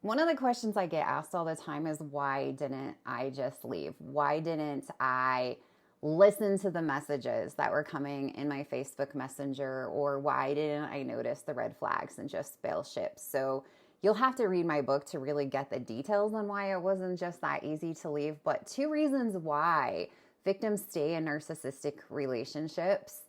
One of the questions I get asked all the time is why didn't I just leave? Why didn't I listen to the messages that were coming in my Facebook Messenger? Or why didn't I notice the red flags and just bail ships? So you'll have to read my book to really get the details on why it wasn't just that easy to leave. But two reasons why victims stay in narcissistic relationships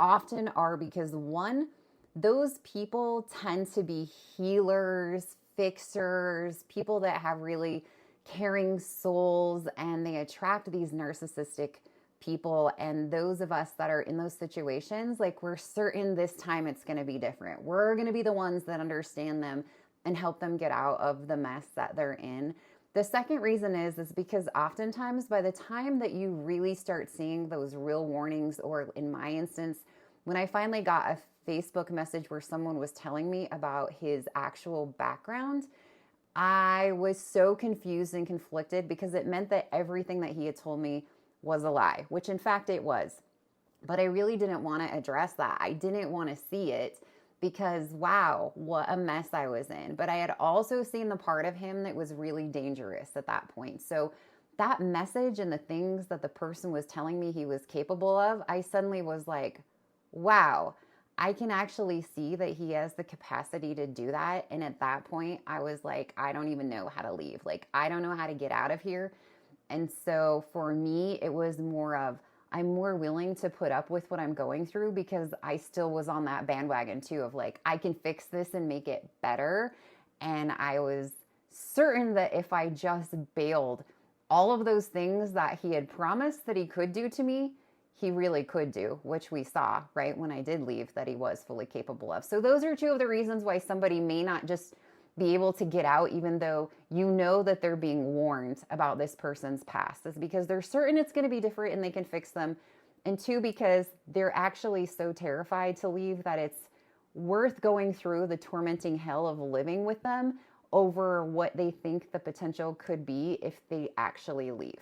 often are because one, those people tend to be healers, fixers, people that have really caring souls, and they attract these narcissistic people. And those of us that are in those situations, like, we're certain this time it's going to be different. We're going to be the ones that understand them and help them get out of the mess that they're in. The second reason is because oftentimes by the time that you really start seeing those real warnings, or in my instance, when I finally got a Facebook message where someone was telling me about his actual background, I was so confused and conflicted because it meant that everything that he had told me was a lie, which in fact it was. But I really didn't want to address that. I didn't want to see it because, wow, what a mess I was in. But I had also seen the part of him that was really dangerous at that point. So that message and the things that the person was telling me he was capable of, I suddenly was like, wow, I can actually see that he has the capacity to do that. And at that point, I was like, I don't even know how to leave. Like, I don't know how to get out of here. And so for me, it was more of, I'm more willing to put up with what I'm going through because I still was on that bandwagon too of like, I can fix this and make it better. And I was certain that if I just bailed, all of those things that he had promised that he could do to me, he really could do, which we saw, right, when I did leave, that he was fully capable of. So those are two of the reasons why somebody may not just be able to get out, even though you know that they're being warned about this person's past, is because they're certain it's going to be different and they can fix them. And two, because they're actually so terrified to leave that it's worth going through the tormenting hell of living with them over what they think the potential could be if they actually leave.